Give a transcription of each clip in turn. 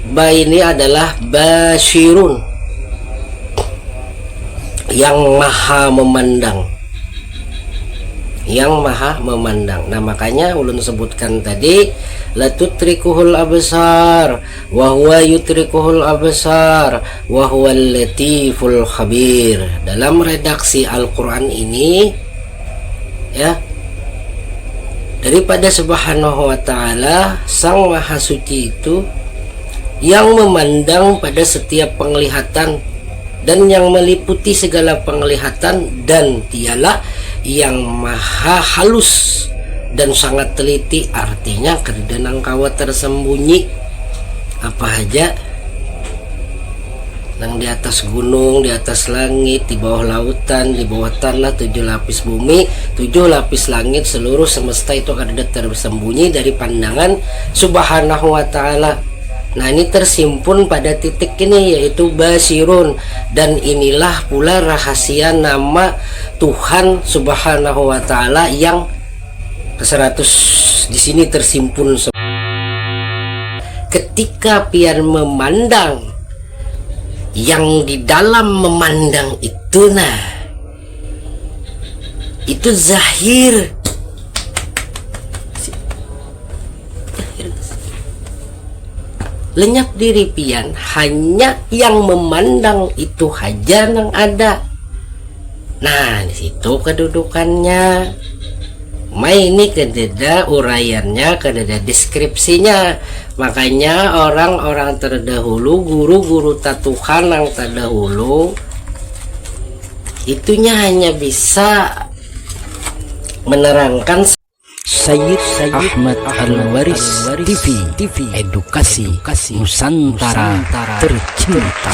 Ba ini adalah basyirun, yang maha memandang, yang maha memandang. Nah makanya ulun sebutkan tadi, latutrikuhul absar wa huwa yutrikuhul absar wa huwal latiful khabir. Dalam redaksi Al-Qur'an ini ya, daripada subhanahu wa ta'ala, sang maha suci itu yang memandang pada setiap penglihatan dan yang meliputi segala penglihatan, dan dialah yang maha halus dan sangat teliti. Artinya kedenang kawa tersembunyi apa aja yang di atas gunung, di atas langit, di bawah lautan, di bawah tanah, 7 lapis bumi, 7 lapis langit, seluruh semesta itu akan ada tersembunyi dari pandangan subhanahu wa ta'ala. Nah ini tersimpun pada titik ini, yaitu basirun, dan inilah pula rahasia nama Tuhan subhanahu wa ta'ala yang ke-100 di sini tersimpun. Ketika pian memandang, yang di dalam memandang itu, nah itu zahir, lenyap diri pian, hanya yang memandang itu haja yang ada. Nah di situ kedudukannya. Mai ini kededa uraiannya, kededa deskripsinya. Makanya orang-orang terdahulu, guru-guru Tuhan yang terdahulu, itunya hanya bisa menerangkan. Sayyid Ahmad Al-Waris TV Edukasi Nusantara tercinta.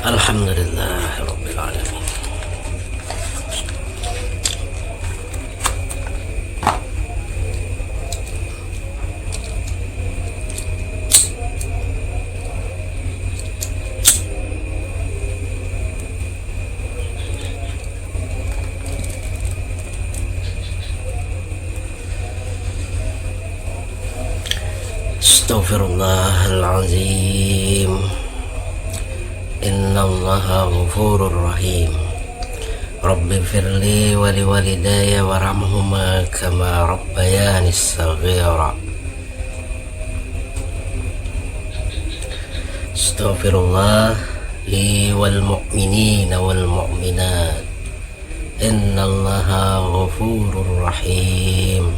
Alhamdulillah Rabbil Alamin. Astaghfirullahalazim. Innallaha ghafurur rahim. Rabbi firli wa liwalidayya warhamhuma kama rabbayani shaghira. Astaghfirullah li wal mu'minina wal mu'minat. Innallaha ghafurur rahim.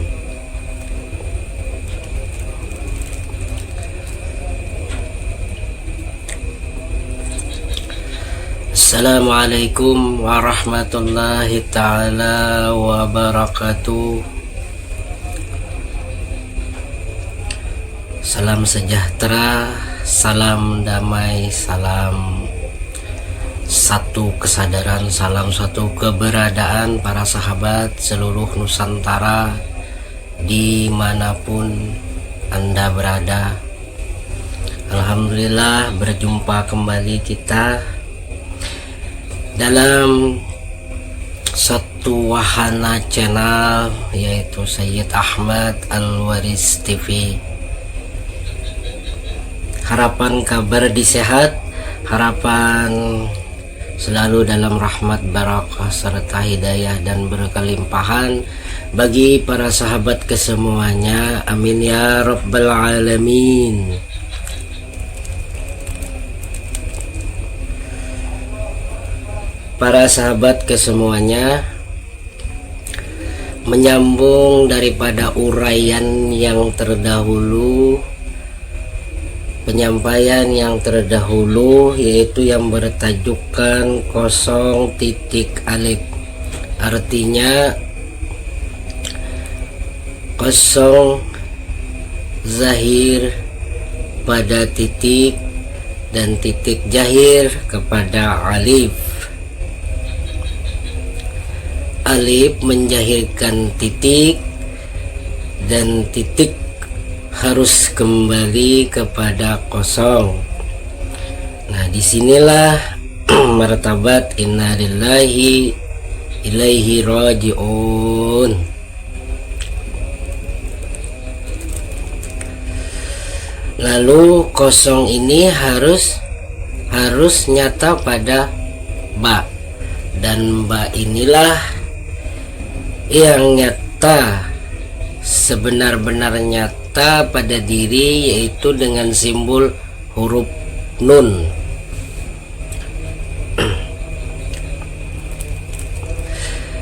Assalamualaikum warahmatullahi ta'ala wabarakatuh. Salam sejahtera, salam damai, salam satu kesadaran, salam satu keberadaan para sahabat seluruh Nusantara dimanapun Anda berada. Alhamdulillah berjumpa kembali kita dalam satu wahana channel, yaitu Sayyid Ahmad Al-Waris TV. Harapan kabar disehat, harapan selalu dalam rahmat, barakah serta hidayah dan berkelimpahan bagi para sahabat kesemuanya. Amin ya rabbal alamin. Para sahabat kesemuanya, menyambung daripada uraian yang terdahulu, penyampaian yang terdahulu, yaitu yang bertajukan 0 titik alif. Artinya 0 zahir pada titik dan titik jahir kepada alif. Alif menjahirkan titik dan titik harus kembali kepada 0. Nah disinilah martabat inna lillahi ilaihi raji'un. Lalu kosong ini harus nyata pada ba, dan ba inilah yang nyata, sebenar-benar nyata pada diri, yaitu dengan simbol huruf nun.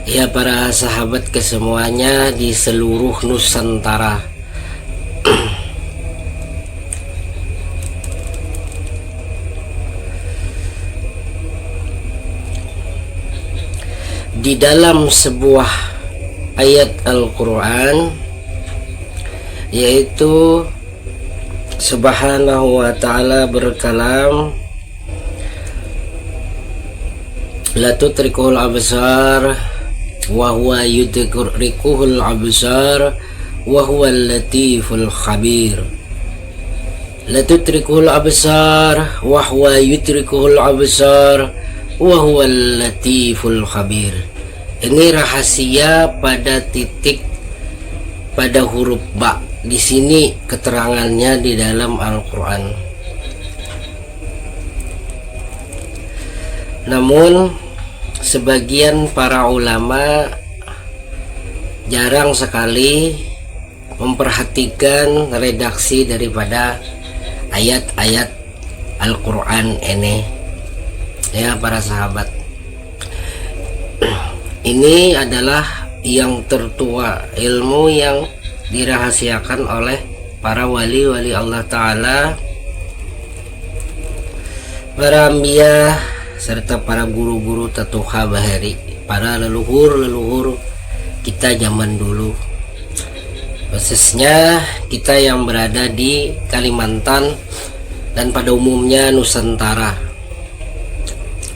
Ya para sahabat kesemuanya di seluruh Nusantara, di dalam sebuah ayat Al-Quran, yaitu Subhanahu wa ta'ala berkalam, la tudrikuhul absar wa huwa yudrikuhul absar wa huwal latiful khabir. La tudrikuhul absar wa huwa yudrikuhul absar wa huwal latiful khabir. Ini rahasia pada titik pada huruf ba. Di sini keterangannya di dalam Al-Quran. Namun sebagian para ulama jarang sekali memperhatikan redaksi daripada ayat-ayat Al-Quran ini. Ya para sahabat, ini adalah yang tertua, ilmu yang dirahasiakan oleh para wali-wali Allah Ta'ala, para anbiya, serta para guru-guru tatuha bahari, para leluhur-leluhur kita zaman dulu, khususnya kita yang berada di Kalimantan dan pada umumnya Nusantara.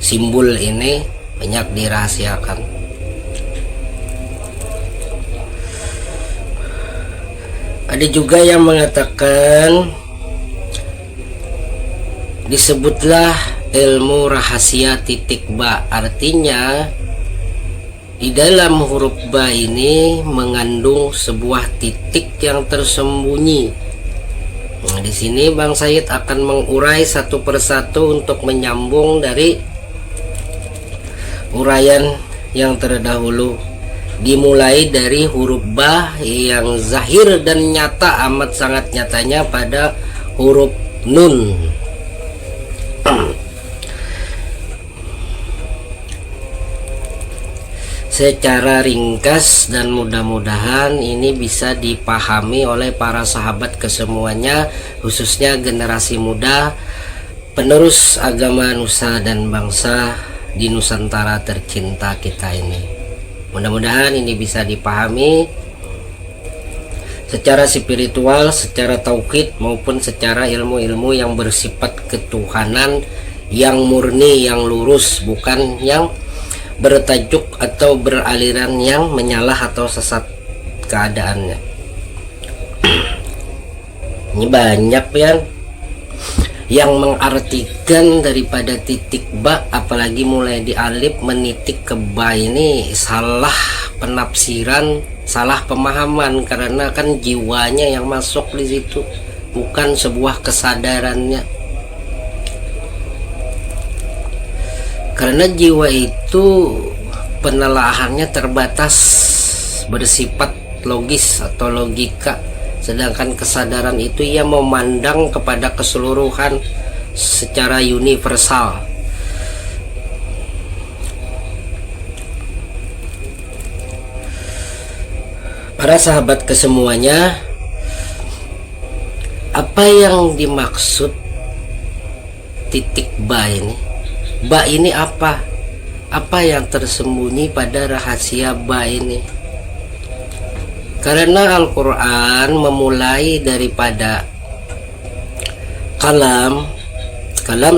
Simbol ini banyak dirahasiakan. Ada juga yang mengatakan disebutlah ilmu rahasia titik ba, artinya di dalam huruf ba ini mengandung sebuah titik yang tersembunyi. Nah, di sini Bang Said akan mengurai satu persatu untuk menyambung dari uraian yang terdahulu, dimulai dari huruf ba yang zahir dan nyata, amat sangat nyatanya pada huruf nun. Secara ringkas dan mudah-mudahan ini bisa dipahami oleh para sahabat kesemuanya, khususnya generasi muda penerus agama nusa dan bangsa di Nusantara tercinta kita ini. Mudah-mudahan ini bisa dipahami secara spiritual, secara tauhid maupun secara ilmu-ilmu yang bersifat ketuhanan yang murni, yang lurus, bukan yang bertajuk atau beraliran yang menyalah atau sesat keadaannya. Ini banyak ya yang mengartikan daripada titik ba, apalagi mulai di alif menitik ke ba, ini salah penafsiran, salah pemahaman, karena kan jiwanya yang masuk di situ, bukan sebuah kesadarannya. Karena jiwa itu penelaahannya terbatas, bersifat logis atau logika, sedangkan kesadaran itu ia memandang kepada keseluruhan secara universal. Para sahabat kesemuanya, apa yang dimaksud titik ba ini? Ba ini apa? Apa yang tersembunyi pada rahasia ba ini? Karena Al-Quran memulai daripada kalam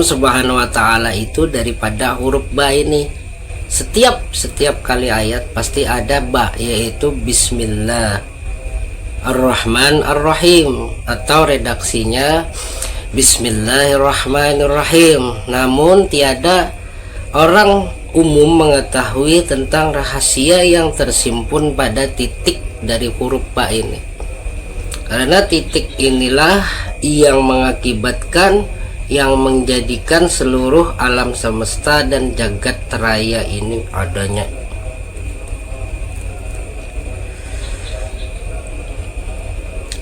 Subhanahu wa ta'ala itu daripada huruf ba ini. Setiap kali ayat pasti ada ba, yaitu Bismillah Ar-Rahman Ar-Rahim, atau redaksinya Bismillahirrahmanirrahim. Namun tiada orang umum mengetahui tentang rahasia yang tersimpun pada titik dari huruf ba ini. Karena titik inilah yang mengakibatkan, yang menjadikan seluruh alam semesta dan jagat raya ini adanya.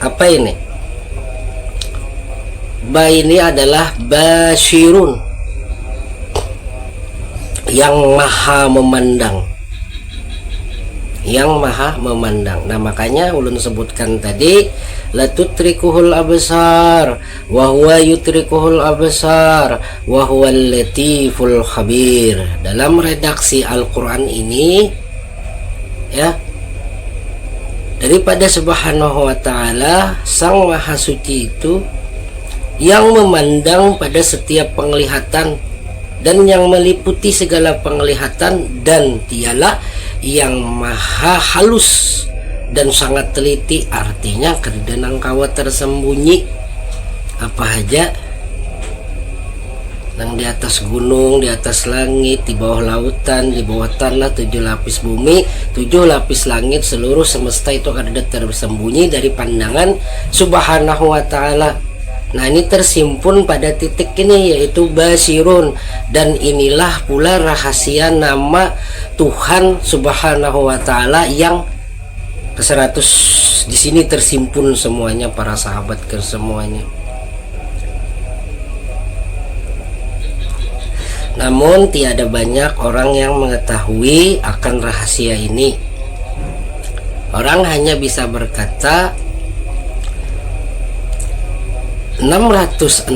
Apa ini? Ba ini adalah basyirun, yang maha memandang, yang maha memandang. Nah makanya ulun sebutkan tadi, latutrikuhul absar wa huwa yutrikuhul absar wa huwal latiful khabir. Dalam redaksi Al-Qur'an ini ya, daripada Subhanahu wa ta'ala, Sang Maha Suci itu yang memandang pada setiap penglihatan dan yang meliputi segala penglihatan, dan dialah yang maha halus dan sangat teliti. Artinya kerdanang kawat tersembunyi apa aja yang di atas gunung, di atas langit, di bawah lautan, di bawah tanah, 7 lapis bumi, 7 lapis langit, seluruh semesta itu ada tersembunyi dari pandangan Subhanahu wa ta'ala. Nah ini tersimpun pada titik ini, yaitu basirun, dan inilah pula rahasia nama Tuhan Subhanahu wa ta'ala yang ke-100. Di sini tersimpun semuanya para sahabat ke semuanya. Namun tiada banyak orang yang mengetahui akan rahasia ini. Orang hanya bisa berkata 666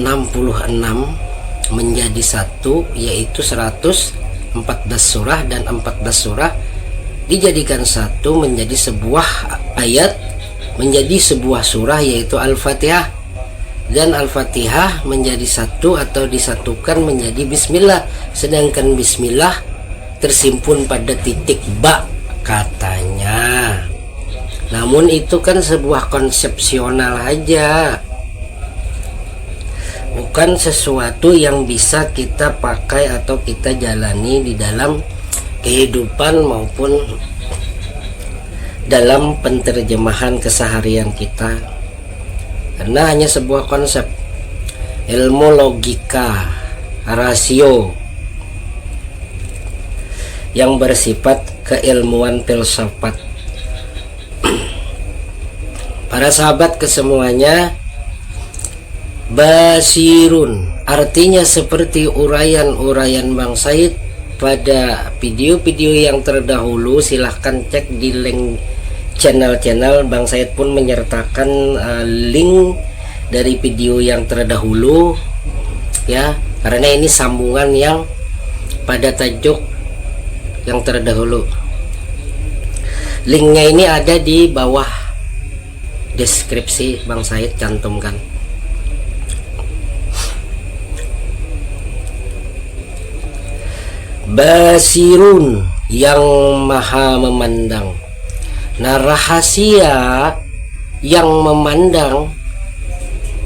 menjadi satu, yaitu 114 surah, dan 14 surah dijadikan satu menjadi sebuah ayat, menjadi sebuah surah, yaitu Al-Fatihah. Dan Al-Fatihah menjadi satu atau disatukan menjadi Bismillah, sedangkan Bismillah tersimpun pada titik ba katanya. Namun itu kan sebuah konsepsional aja, bukan sesuatu yang bisa kita pakai atau kita jalani di dalam kehidupan maupun dalam penterjemahan keseharian kita, karena hanya sebuah konsep ilmu logika rasio yang bersifat keilmuan filsafat. Para sahabat kesemuanya, basirun artinya seperti uraian-uraian Bang Said pada video-video yang terdahulu. Silahkan cek di link channel-channel. Bang Said pun menyertakan link dari video yang terdahulu ya, karena ini sambungan yang pada tajuk yang terdahulu. Linknya ini ada di bawah deskripsi, Bang Said cantumkan. Basirun yang maha memandang. Nah rahasia yang memandang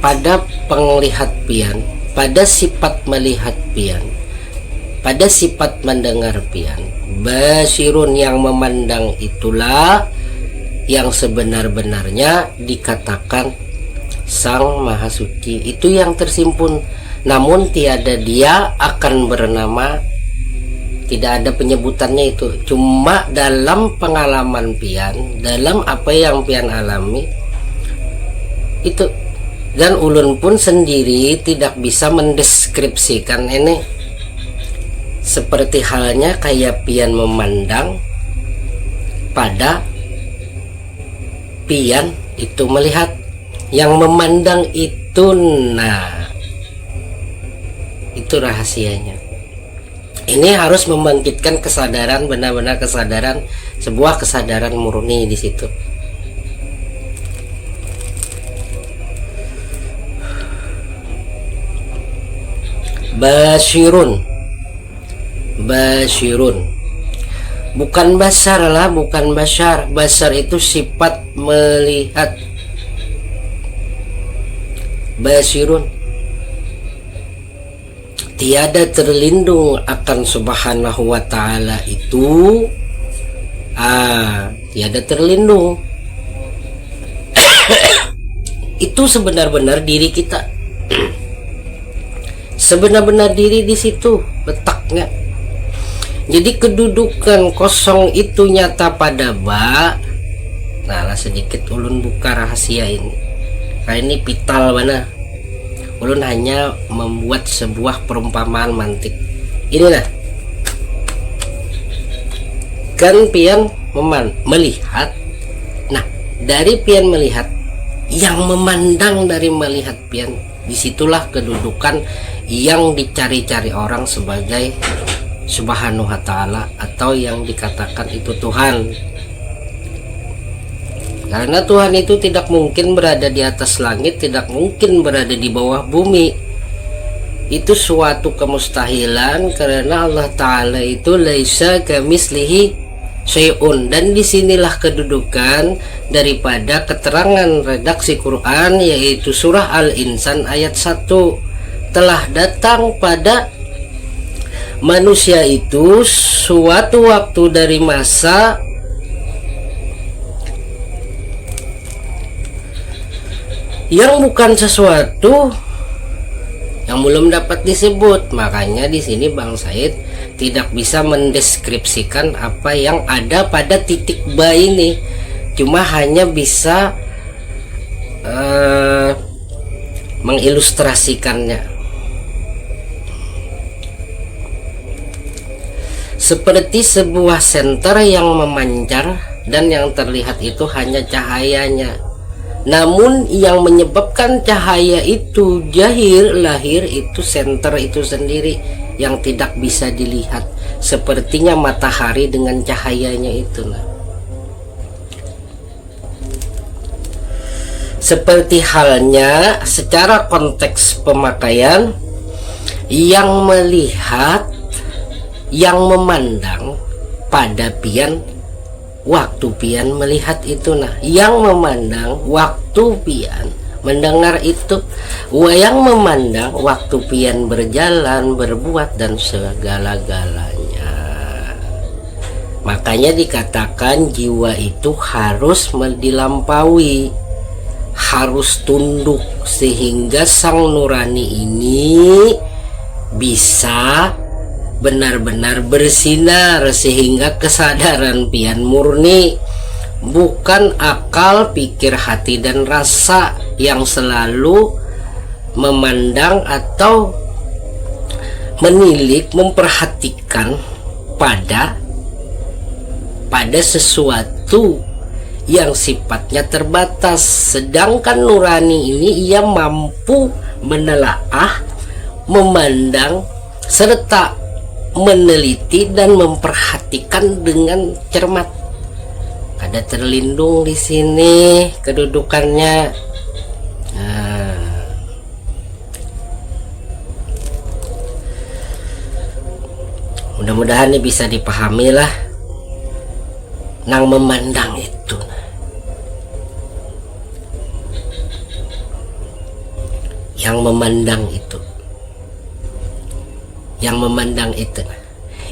pada penglihat pian, pada sifat melihat pian, pada sifat mendengar pian. Basirun yang memandang itulah yang sebenar-benarnya dikatakan Sang Maha Suci, itu yang tersimpun. Namun tiada dia akan bernama, tidak ada penyebutannya itu, cuma dalam pengalaman pian, dalam apa yang pian alami itu. Dan ulun pun sendiri tidak bisa mendeskripsikan ini, seperti halnya kayak pian memandang pada pian itu melihat, yang memandang itu. Nah itu rahasianya. Ini harus membangkitkan kesadaran, benar-benar kesadaran, sebuah kesadaran murni di situ. Basyirun, basyirun, bukan basar lah, bukan basar. Basar itu sifat melihat. Basyirun, tiada terlindung akan Subhanahu wa ta'ala itu, tiada terlindung Itu sebenar-benar diri kita. Sebenar-benar diri di situ letaknya. Jadi kedudukan kosong itu nyata pada ba. Nah lah sedikit ulun buka rahasia ini. Nah ini vital mana. Ulun hanya membuat sebuah perumpamaan mantik. Inilah. Kan pian melihat. Nah dari pian melihat, yang memandang dari melihat pian, disitulah kedudukan yang dicari-cari orang sebagai Subhanahu wa ta'ala, atau yang dikatakan itu Tuhan. Karena Tuhan itu tidak mungkin berada di atas langit, tidak mungkin berada di bawah bumi. Itu suatu kemustahilan, karena Allah Ta'ala itu laisa kamislihi syai'un. Dan disinilah kedudukan daripada keterangan redaksi Quran, yaitu surah Al-Insan ayat 1. Telah datang pada manusia itu suatu waktu dari masa yang bukan sesuatu yang belum dapat disebut. Makanya di sini Bang Said tidak bisa mendeskripsikan apa yang ada pada titik ba ini, cuma hanya bisa mengilustrasikannya. Seperti sebuah senter yang memancar dan yang terlihat itu hanya cahayanya. Namun yang menyebabkan cahaya itu lahir itu senter itu sendiri yang tidak bisa dilihat. Sepertinya matahari dengan cahayanya itu. Seperti halnya secara konteks pemakaian, yang melihat, yang memandang pada pian waktu pian melihat itu, yang memandang waktu pian mendengar itu, yang memandang waktu pian berjalan, berbuat, dan segala-galanya. Makanya dikatakan jiwa itu harus dilampaui, harus tunduk, sehingga sang nurani ini bisa benar-benar bersinar, sehingga kesadaran pian murni, bukan akal, pikir, hati, dan rasa yang selalu memandang atau menilik, memperhatikan pada sesuatu yang sifatnya terbatas. Sedangkan nurani ini ia mampu menelaah, memandang, serta meneliti dan memperhatikan dengan cermat. Ada terlindung di sini kedudukannya. Mudah-mudahan ini bisa dipahami lah. Nang memandang itu, yang memandang itu, yang memandang itu,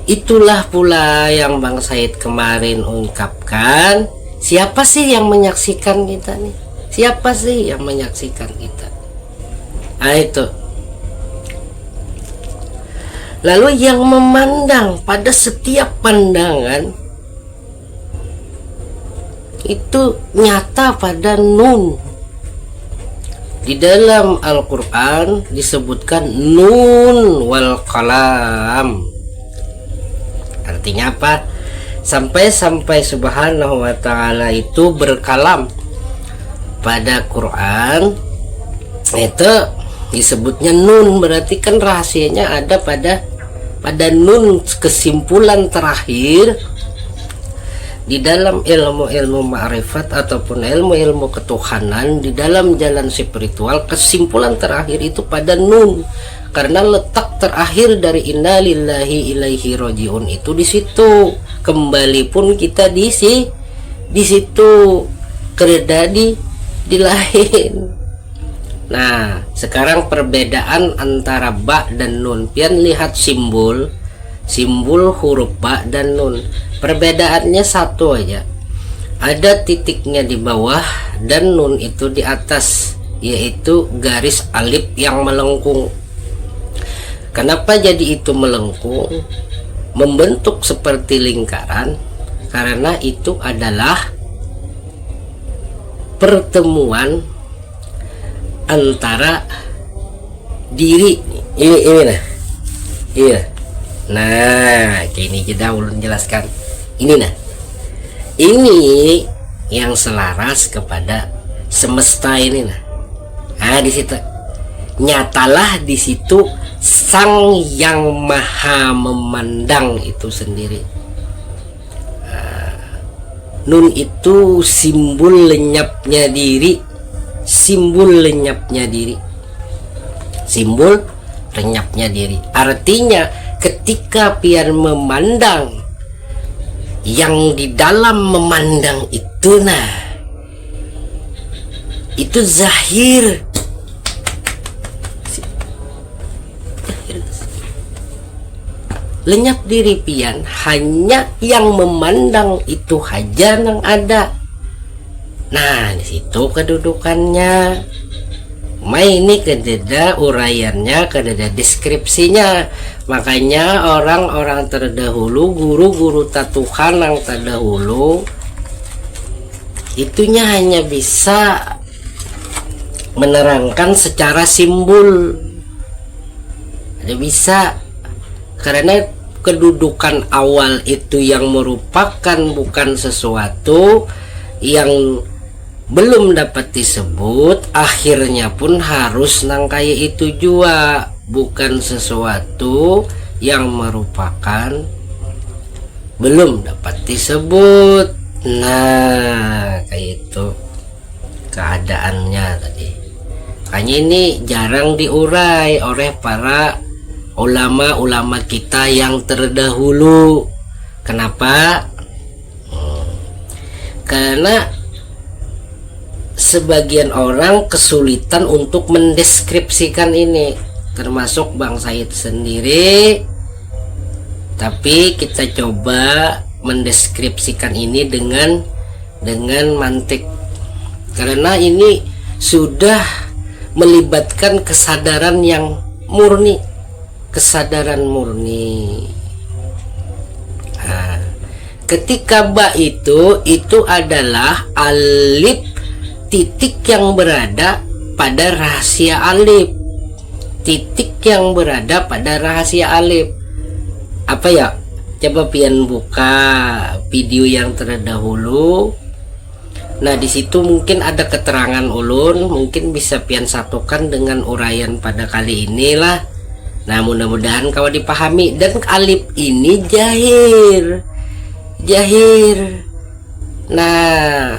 itulah pula yang Bang Said kemarin ungkapkan. Siapa sih yang menyaksikan kita nih? Siapa sih yang menyaksikan kita? Nah itu. Lalu yang memandang pada setiap pandangan itu nyata pada nun. Di dalam Al-Quran disebutkan nun wal qalam. Artinya apa? Sampai Subhanahu wa ta'ala itu berkalam pada Quran, itu disebutnya nun. Berarti kan rahasianya ada pada nun, kesimpulan terakhir di dalam ilmu-ilmu ma'rifat ataupun ilmu-ilmu ketuhanan, di dalam jalan spiritual. Kesimpulan terakhir itu pada nun, karena letak terakhir dari inna lillahi ilaihi rojiun itu di situ. Kembali pun kita di situ, kereda di lain. Nah sekarang perbedaan antara ba dan nun. Pian lihat simbol huruf ba dan nun. Perbedaannya satu aja, ada titiknya di bawah dan nun itu di atas. yaitu garis alif yang melengkung. Kenapa jadi itu melengkung, membentuk seperti lingkaran? Karena itu adalah pertemuan antara diri ini nah, iya, nah ini kita ulun jelaskan ini nah, ini yang selaras kepada semesta ini nah. Nah di situ nyatalah di situ Sang Yang Maha Memandang itu sendiri. Nun itu simbol lenyapnya diri, simbol lenyapnya diri, simbol lenyapnya diri. Artinya ketika pian memandang, yang di dalam memandang itu nah, itu zahir. Lenyap diri pian, hanya yang memandang itu haja yang ada. Nah di situ kedudukannya. Ini kededa uraiannya, kededa deskripsinya. Makanya orang-orang terdahulu, guru-guru Tuhan yang terdahulu, itunya hanya bisa menerangkan secara simbol. Ada bisa, karena kedudukan awal itu yang merupakan bukan sesuatu yang belum dapat disebut, akhirnya pun harus nangkai itu juga bukan sesuatu yang merupakan belum dapat disebut. Nah kayak itu keadaannya tadi. Makanya ini jarang diurai oleh para ulama-ulama kita yang terdahulu. Kenapa? Karena sebagian orang kesulitan untuk mendeskripsikan ini, termasuk Bang Said sendiri. Tapi kita coba mendeskripsikan ini dengan mantik, karena ini sudah melibatkan kesadaran yang murni, kesadaran murni. Nah, ketika ba itu adalah alif, titik yang berada pada rahasia alif, titik yang berada pada rahasia alif. Apa ya? Coba pian buka video yang terdahulu. Nah di situ mungkin ada keterangan ulun, mungkin bisa pian satukan dengan uraian pada kali inilah. Nah mudah-mudahan kau dipahami. Dan alif ini jahir, jahir. Nah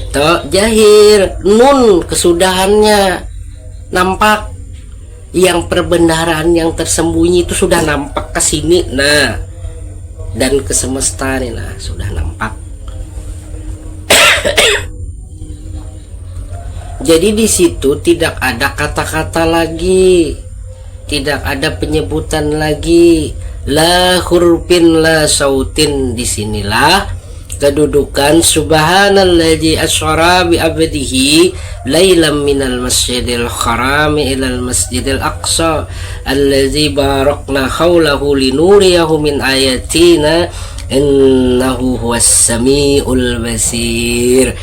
toh jahir, nun kesudahannya nampak, yang perbendaharaan yang tersembunyi itu sudah nampak ke sini. Nah dan ke semesta nih, nah sudah nampak. Jadi di situ tidak ada kata-kata lagi, tidak ada penyebutan lagi, la hurufin la sautin. Disinilah kedudukan subhanalladzi asyara bi abdihi lailam minal masjidil haram ilal masjidil aqsa alladzi barakna haulahu linuriyahu min ayatina innahu huwas samiul basir.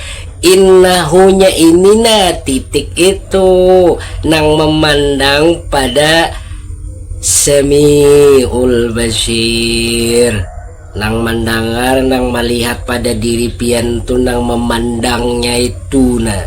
Innahunya ini nah titik itu nang memandang pada samiul basir, nang mendengar, nang melihat pada diri pian tu, nang memandangnya itu. Nah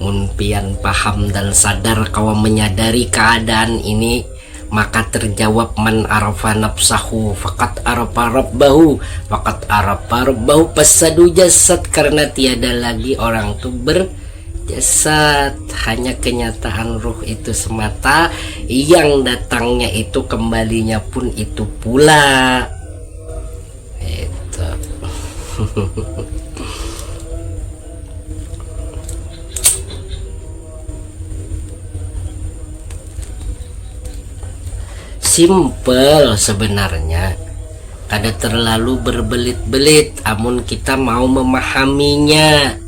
mun pian paham dan sadar, kau menyadari keadaan ini, maka terjawab man arafa nafsahu faqad arafa rabbahu faqad arafa rabbahu pasadu jasad. Karena tiada lagi orang tu berjasad, hanya kenyataan ruh itu semata, yang datangnya itu kembalinya pun itu pula. Itu simple sebenarnya, kada terlalu berbelit-belit amun kita mau memahaminya.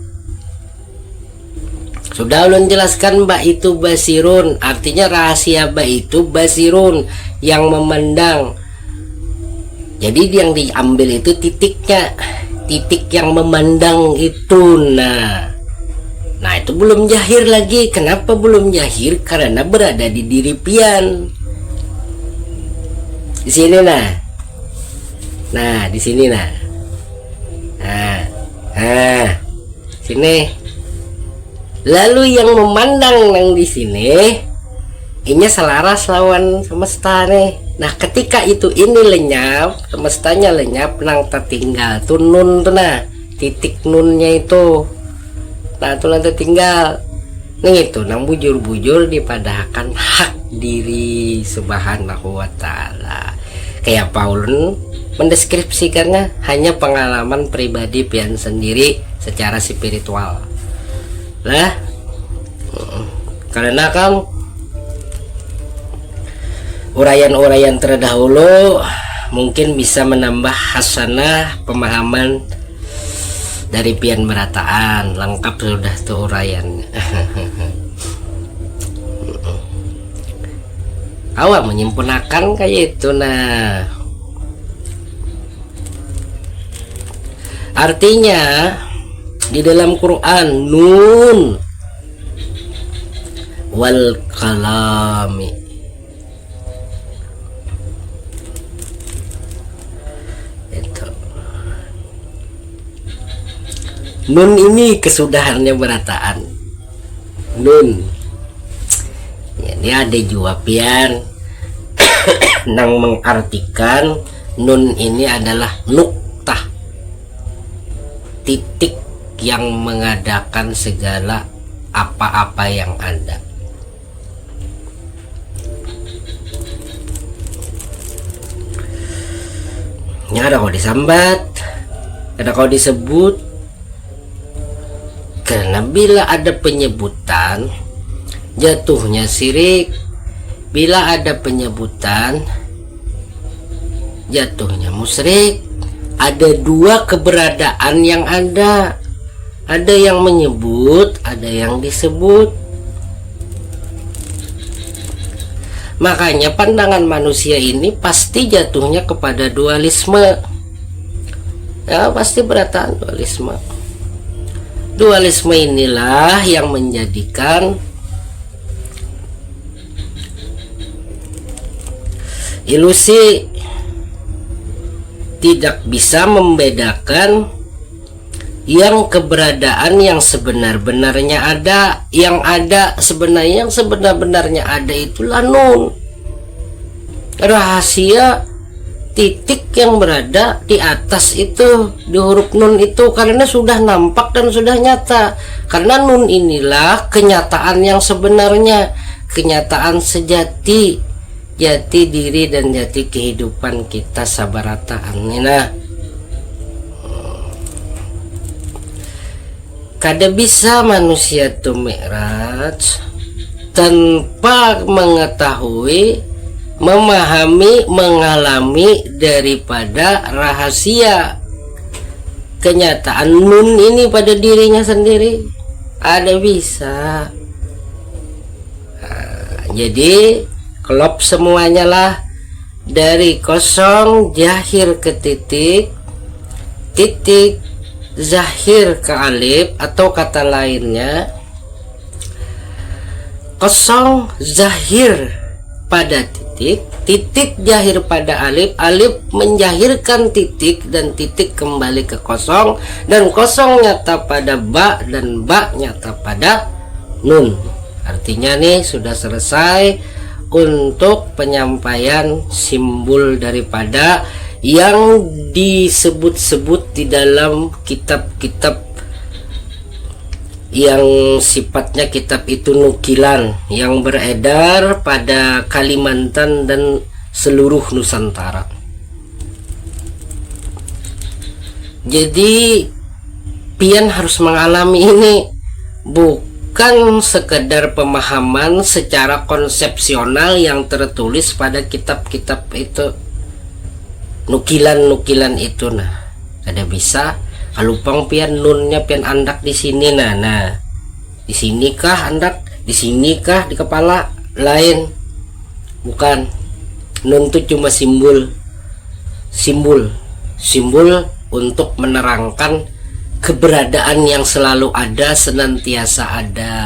Sudah ulun jelaskan ba itu basirun, artinya rahasia ba itu basirun, yang memandang. Jadi yang diambil itu titiknya, titik yang memandang itu. Nah itu belum jahir lagi. Kenapa belum jahir? Karena berada di diri pian. Di sini nah di sini sini. Lalu yang memandang nang di sini, ini selaras lawan semesta nih. Nah ketika itu ini lenyap, semestanya lenyap, nang tertinggal tuh nun tuh, nah titik nunnya itu, nah tuh nanti tinggal nih itu nang bujur-bujur dipadahkan hak diri subhanahu wa ta'ala. Kayak Paulun mendeskripsikannya hanya pengalaman pribadi pian sendiri secara spiritual lah. Karena kan uraian-uraian terdahulu mungkin bisa menambah hasanah pemahaman dari pian berataan. Lengkap sudah tuh uraian. Awak menyempurnakan kayak itu. Nah artinya di dalam Quran nun wal kalami, itu nun ini kesudahannya berataan. Nun ya, dia ada jawabian nang mengartikan nun ini adalah nuktah, titik yang mengadakan segala apa-apa yang ada. Ini ada kau disambat, ada kau disebut. Karena bila ada penyebutan, jatuhnya syirik. Bila ada penyebutan, jatuhnya musyrik. Ada dua keberadaan yang ada. Ada yang menyebut, ada yang disebut. Makanya pandangan manusia ini pasti jatuhnya kepada dualisme. Ya, pasti berataan dualisme. Dualisme inilah yang menjadikan ilusi tidak bisa membedakan yang keberadaan yang sebenar-benarnya ada. Yang ada sebenarnya, yang sebenar-benarnya ada itulah nun, rahasia, titik yang berada di atas itu, di huruf nun itu, karena sudah nampak dan sudah nyata. Karena nun inilah kenyataan yang sebenarnya, kenyataan sejati, jati diri dan jati kehidupan kita sabarataan. Nah, kada bisa manusia itu mi'raj tanpa mengetahui, memahami, mengalami daripada rahasia kenyataan nun ini pada dirinya sendiri. Ada bisa. Nah, jadi klop semuanya lah, dari kosong jahir ke titik, titik zahir ke alif, atau kata lainnya kosong zahir pada titik, titik jahir pada alif, alif menjahirkan titik, dan titik kembali ke kosong, dan kosong nyata pada ba, dan ba nyata pada nun. Artinya nih sudah selesai untuk penyampaian simbol daripada yang disebut-sebut di dalam kitab-kitab yang sifatnya kitab itu nukilan, yang beredar pada Kalimantan dan seluruh Nusantara. Jadi pian harus mengalami ini, bukan sekedar pemahaman secara konsepsional yang tertulis pada kitab-kitab itu, nukilan-nukilan itu. Nah, ada bisa kalau pang pian nunnya pian andak di sini. Nah Di sinikah hendak, di sinikah di kepala, lain. Bukan. Nun itu cuma simbol untuk menerangkan keberadaan yang selalu ada, senantiasa ada.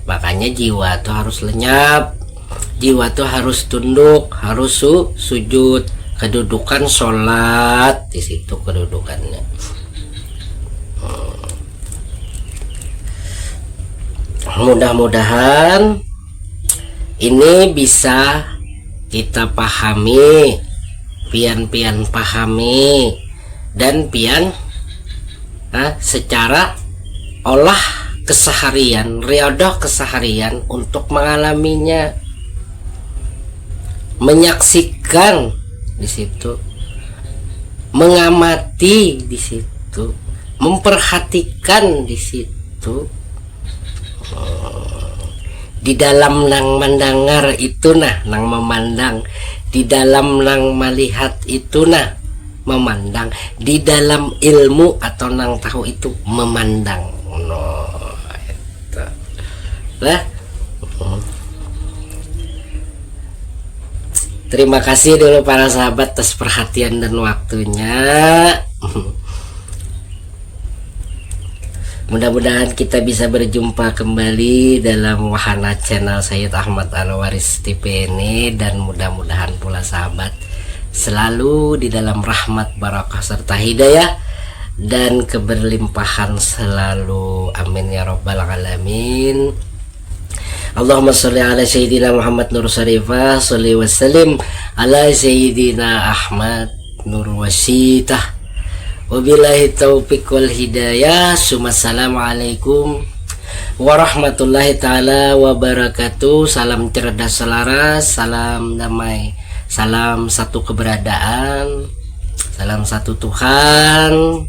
Makanya jiwa tuh harus lenyap, jiwa tuh harus tunduk, harus sujud. Kedudukan sholat di situ kedudukannya. Mudah-mudahan ini bisa kita pahami, pian pahami, dan pian secara olah keseharian, riyadhah keseharian untuk mengalaminya, menyaksikan di situ, mengamati di situ, memperhatikan di situ. Di dalam nang mendengar itu nang memandang, di dalam nang melihat itu memandang, di dalam ilmu atau nang tahu itu memandang. Itu lah. Terima kasih dulu para sahabat atas perhatian dan waktunya. Mudah-mudahan kita bisa berjumpa kembali dalam wahana channel Sayyid Ahmad Al-Waris TV ini, dan mudah-mudahan pula sahabat selalu di dalam rahmat, barakah serta hidayah dan keberlimpahan selalu. Amin ya rabbal alamin. Allahumma sholli ala sayyidina Muhammad nur syarifah, sholli wa sallim ala sayyidina Ahmad nur wasitah. Wabillahi taufiq wal hidayah. Assalamualaikum warahmatullahi taala wabarakatuh. Salam cerdas selaras, salam damai, salam satu keberadaan, salam satu Tuhan.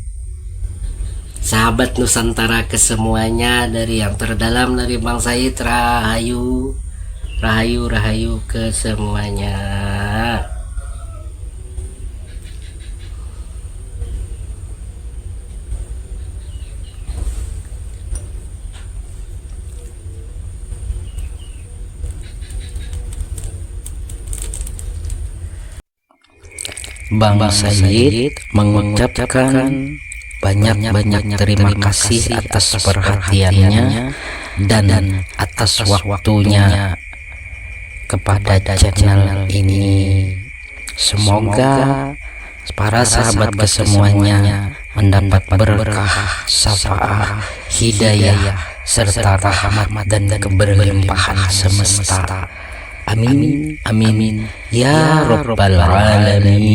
Sahabat Nusantara kesemuanya, dari yang terdalam dari Bang Said, rahayu, rahayu, rahayu kesemuanya. Bang Said mengucapkan banyak-banyak terima kasih atas perhatiannya dan atas waktunya kepada channel ini. Semoga para sahabat kesemuanya mendapat berkah, syafaat, hidayah, serta rahmat dan keberlimpahan semesta. Amin, amin, ya rabbal alamin.